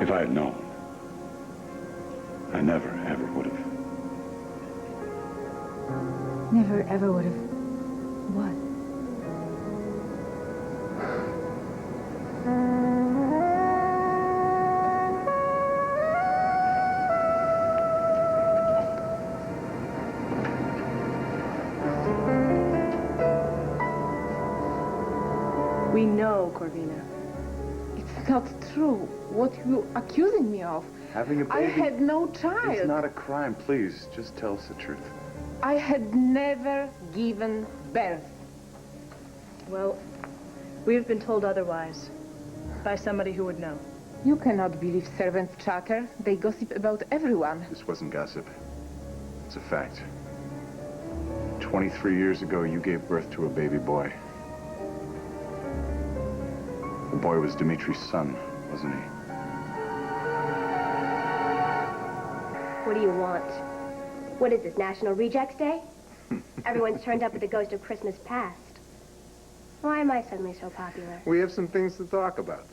If I had known, I never, ever would have. Never, ever would have. What? We know, Corvina. It's not true. What you accusing me of? Having a baby? I had no child. It's not a crime. Please, just tell us the truth. I had never given birth. Well, we've been told otherwise by somebody who would know. You cannot believe servants' chatter. They gossip about everyone. This wasn't gossip. It's a fact. 23 years ago, you gave birth to a baby boy. The boy was Dimitri's son, wasn't he? What do you want? What is this, National Rejects Day? Everyone's turned up with the ghost of Christmas past. Why am I suddenly so popular? We have some things to talk about.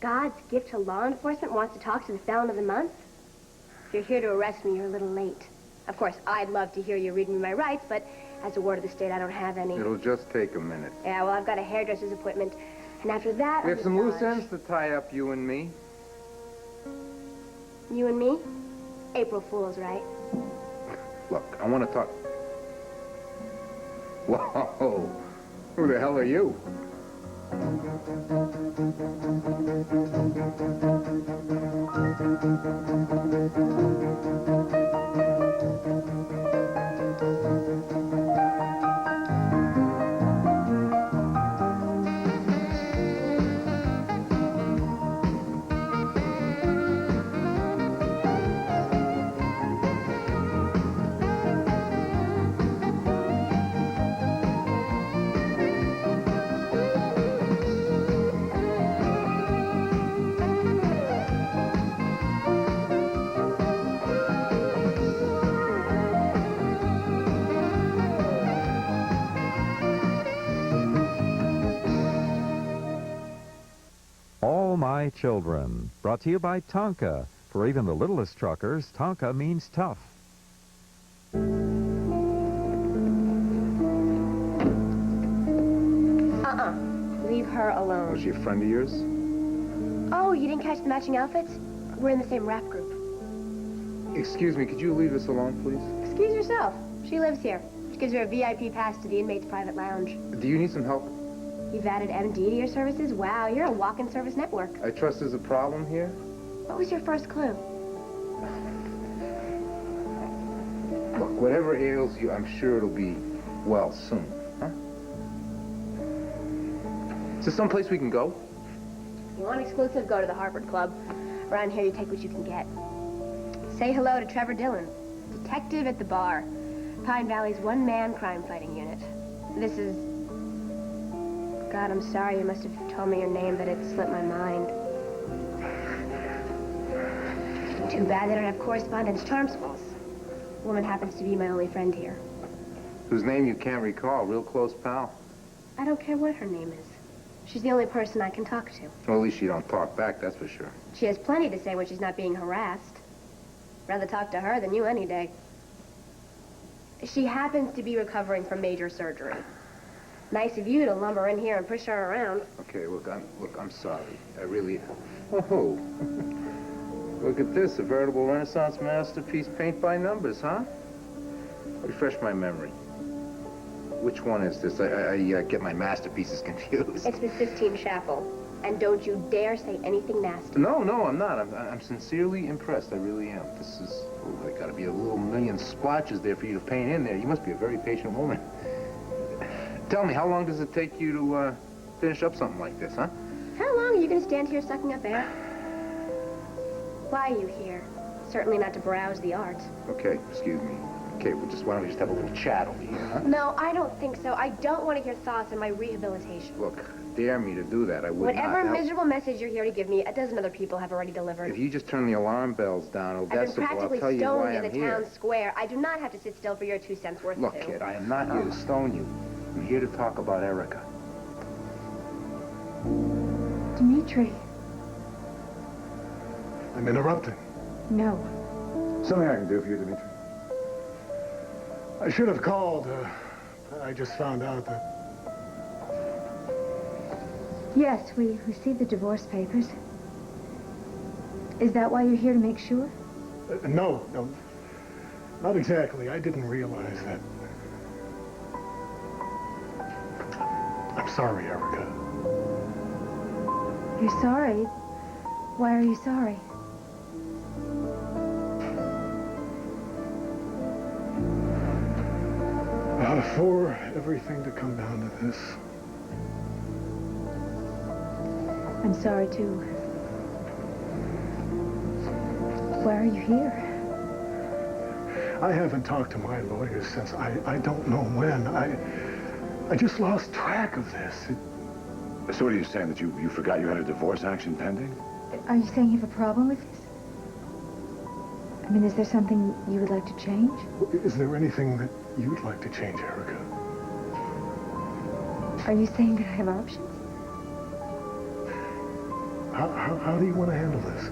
God's gift to law enforcement wants to talk to the felon of the month? If you're here to arrest me, you're a little late. Of course, I'd love to hear you read me my rights, but as a ward of the state, I don't have any. It'll just take a minute. Yeah, well, I've got a hairdresser's appointment. And after that, We have some loose college. ends to tie up, you and me. You and me? April Fool's, right? Look, I want to talk... Whoa! Who the hell are you? My Children, brought to you by Tonka. For even the littlest truckers, Tonka means tough. Leave her alone. Was she a friend of yours? Oh, you didn't catch the matching outfits? We're in the same rap group. Excuse me, could you leave us alone, please? Excuse yourself. She lives here. She gives her a VIP pass to the inmates' private lounge. Do you need some help? You've added MD to your services? Wow, you're a walk-in service network. I trust there's a problem here? What was your first clue? Look, whatever ails you, I'm sure it'll be well soon, huh? Is there someplace we can go? You want exclusive, go to the Harvard Club. Around here, you take what you can get. Say hello to Trevor Dillon, detective at the bar. Pine Valley's one-man crime-fighting unit. This is... God, I'm sorry. You must have told me your name, but it slipped my mind. Too bad they don't have correspondence charm schools. Woman happens to be my only friend here. Whose name you can't recall, real close pal. I don't care what her name is. She's the only person I can talk to. Well, at least you don't talk back, that's for sure. She has plenty to say when she's not being harassed. Rather talk to her than you any day. She happens to be recovering from major surgery. Nice of you to lumber in here and push her around. Okay, look, I'm sorry. I really... Oh, look at this, a veritable Renaissance masterpiece, paint by numbers, huh? Refresh my memory. Which one is this? I get my masterpieces confused. It's the Sistine Chapel. And don't you dare say anything nasty. No, I'm not. I'm sincerely impressed. I really am. This is... Oh, there gotta be a little million splotches there for you to paint in there. You must be a very patient woman. Tell me, how long does it take you to finish up something like this, huh? How long are you going to stand here sucking up air? Why are you here? Certainly not to browse the art. Okay, excuse me. Okay, why don't we just have a little chat over here, huh? No, I don't think so. I don't want to hear thoughts on my rehabilitation. Look, dare me to do that. I would Whatever not. miserable message you're here to give me, a dozen other people have already delivered. If you just turn the alarm bells down, I've been I'll practically tell you stoned why in I'm the here. town square. I do not have to sit still for your 2 cents worth Look, of kid, I am not here to stone you. I'm here to talk about Erica. Dimitri. I'm interrupting. No. Something I can do for you, Dimitri? I should have called. I just found out that... Yes, we received the divorce papers. Is that why you're here, to make sure? No, not exactly. I didn't realize that. I'm sorry, Erica. You're sorry? Why are you sorry? For everything to come down to this. I'm sorry, too. Why are you here? I haven't talked to my lawyers since I don't know when. I just lost track of this. So what are you saying, that you forgot you had a divorce action pending? Are you saying you have a problem with this? I mean, is there something you would like to change? Is there anything that you'd like to change, Erica? Are you saying that I have options? How do you want to handle this?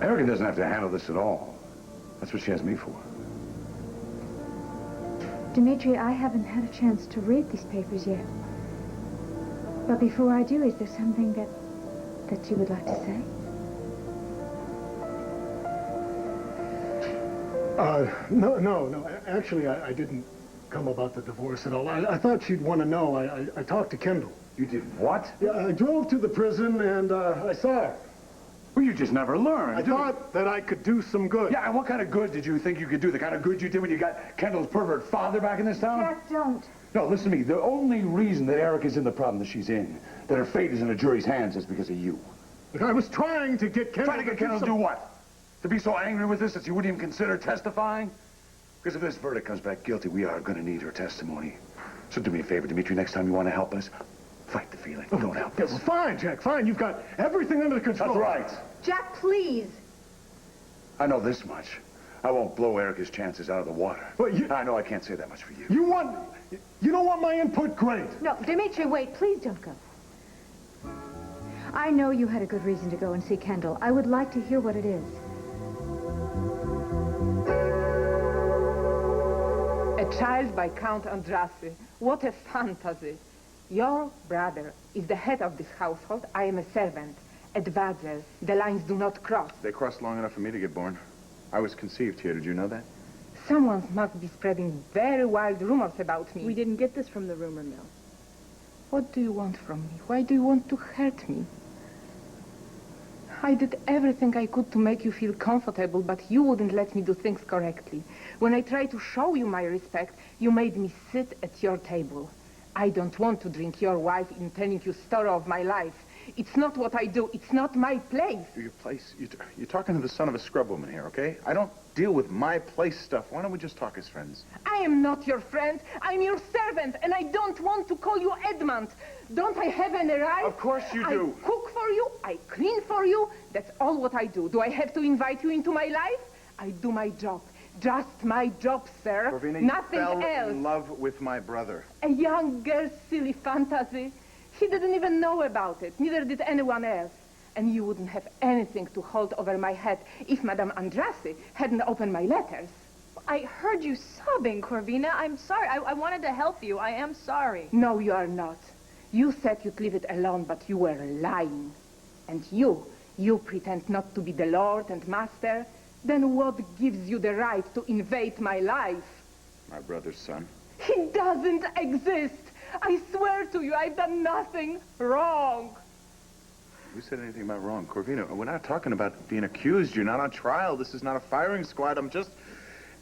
Erica doesn't have to handle this at all. That's what she has me for. Dimitri, I haven't had a chance to read these papers yet. But before I do, is there something that you would like to say? No. Actually, I didn't come about the divorce at all. I thought you'd want to know. I talked to Kendall. You did what? Yeah, I drove to the prison and I saw her. Well, you just never learned. I thought that I could do some good. Yeah, and what kind of good did you think you could do? The kind of good you did when you got Kendall's pervert father back in this town? Jack, don't. No, listen to me. The only reason that Erica's in the problem that she's in, that her fate is in a jury's hands, is because of you. But I was trying to get Kendall... Trying to get Kendall to do what? To be so angry with us that you wouldn't even consider testifying? Because if this verdict comes back guilty, we are going to need her testimony. So do me a favor, Dimitri, next time you want to help us, fight the feeling. Don't help us. Well, fine, Jack, fine. You've got everything under control. That's right. Jack, please. I know this much. I won't blow Erica's chances out of the water. But I know I can't say that much for you. You don't want my input? Great. No, Dimitri, wait. Please don't go. I know you had a good reason to go and see Kendall. I would like to hear what it is. A child by Count Andrassy. What a fantasy. Your brother is the head of this household. I am a servant. Advisor. The lines do not cross. They crossed long enough for me to get born. I was conceived here. Did you know that? Someone must be spreading very wild rumors about me. We didn't get this from the rumor mill. What do you want from me? Why do you want to hurt me? I did everything I could to make you feel comfortable, but you wouldn't let me do things correctly. When I tried to show you my respect, you made me sit at your table. I don't want to drink your wife in telling you story of my life. It's not what I do. It's not my place. Your place? You're talking to the son of a scrub woman here, okay? I don't deal with my place stuff. Why don't we just talk as friends? I am not your friend. I'm your servant, and I don't want to call you Edmund. Don't I have any right? Of course you do. I cook for you. I clean for you. That's all what I do. Do I have to invite you into my life? I do my job. Just my job, sir. Corvina, nothing you fell else. in love with my brother. A young girl's silly fantasy. He didn't even know about it. Neither did anyone else. And you wouldn't have anything to hold over my head if Madame Andrassy hadn't opened my letters. I heard you sobbing, Corvina. I'm sorry. I wanted to help you. I am sorry. No, you are not. You said you'd leave it alone, but you were lying. And you pretend not to be the Lord and Master. Then what gives you the right to invade my life? My brother's son. He doesn't exist. I swear to you, I've done nothing wrong. Who said anything about wrong? Corvina, we're not talking about being accused. You're not on trial. This is not a firing squad. I'm just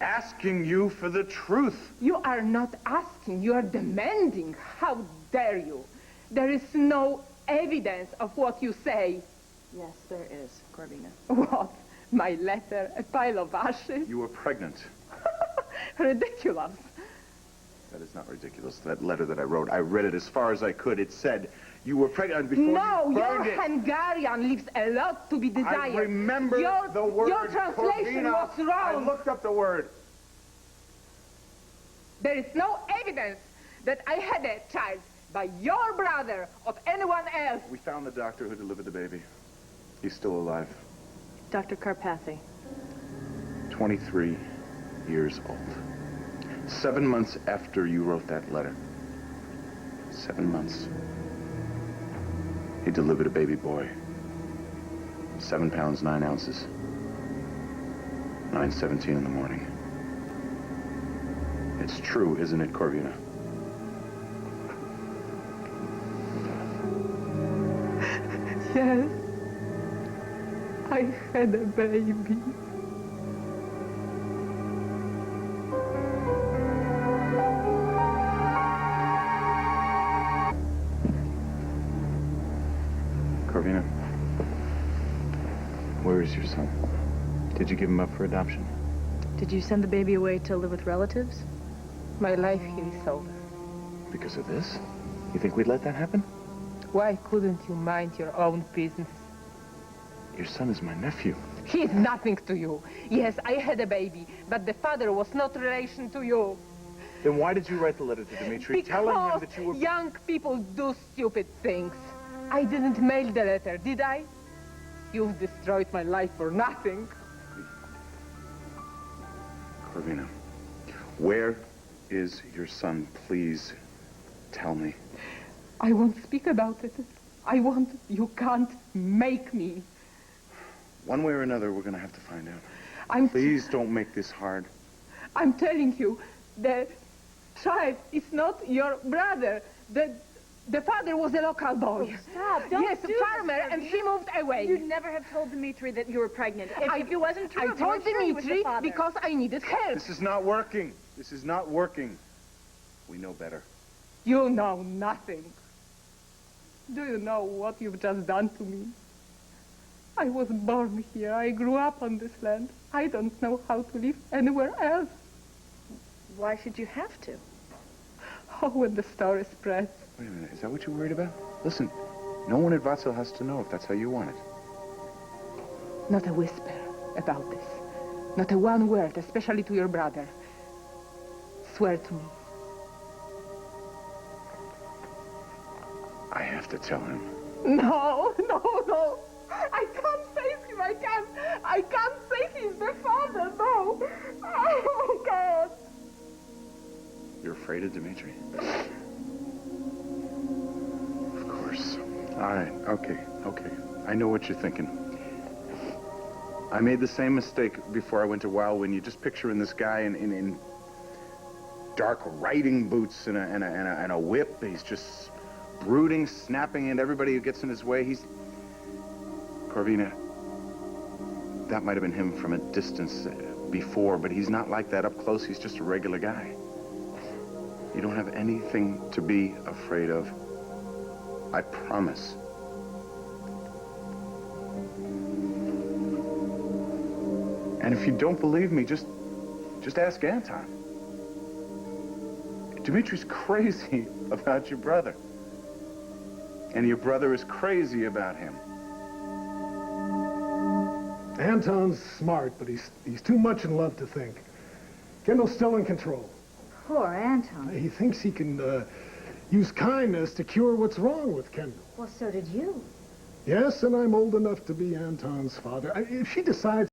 asking you for the truth. You are not asking. You are demanding. How dare you? There is no evidence of what you say. Yes, there is, Corvina. What? My letter? A pile of ashes? You were pregnant. Ridiculous. That is not ridiculous. That letter that I wrote, I read it as far as I could. It said you were pregnant before no, you your burned it. Hungarian leaves a lot to be desired. I remember the word. Your translation Corvina, was wrong. I looked up the word. There is no evidence that I had a child by your brother or anyone else. We found the doctor who delivered the baby. He's still alive. Dr. Carpathy. 23 years old. 7 months after you wrote that letter. 7 months. He delivered a baby boy. 7 pounds, 9 ounces. 9:17 in the morning. It's true, isn't it, Corvina? Yes. I had a baby. Corvina, where is your son? Did you give him up for adoption? Did you send the baby away to live with relatives? My life here is over. Because of this? You think we'd let that happen? Why couldn't you mind your own business? Your son is my nephew. He is nothing to you. Yes, I had a baby, but the father was not relation to you. Then why did you write the letter to Dimitri telling him that you were... young people do stupid things. I didn't mail the letter, did I? You've destroyed my life for nothing. Corvina, where is your son? Please tell me. I won't speak about it. You can't make me. One way or another, we're going to have to find out. Please don't make this hard. I'm telling you, the child is not your brother. The father was a local boy. Oh, stop. Don't yes, do farmer, this, and he moved away. You'd never have told Dimitri that you were pregnant. If it wasn't true, I told Dimitri sure because I needed help. This is not working. This is not working. We know better. You know nothing. Do you know what you've just done to me? I was born here. I grew up on this land. I don't know how to live anywhere else. Why should you have to? Oh, when the story spreads. Wait a minute. Is that what you're worried about? Listen, no one at Vatsal has to know if that's how you want it. Not a whisper about this. Not a one word, especially to your brother. Swear to me. I have to tell him. No. I can't face him. I can't say he's the father. No. Oh, God. You're afraid of Dimitri? Of course. All right. Okay. I know what you're thinking. I made the same mistake before I went to Wildwind. You just picturing this guy in dark riding boots and a whip. He's just brooding, snapping at everybody who gets in his way. Corvina, that might have been him from a distance before, but he's not like that up close. He's just a regular guy. You don't have anything to be afraid of. I promise. And if you don't believe me, just ask Anton. Dimitri's crazy about your brother. And your brother is crazy about him. Anton's smart, but he's too much in love to think. Kendall's still in control. Poor Anton. He thinks he can use kindness to cure what's wrong with Kendall. Well, so did you. Yes, and I'm old enough to be Anton's father. If she decides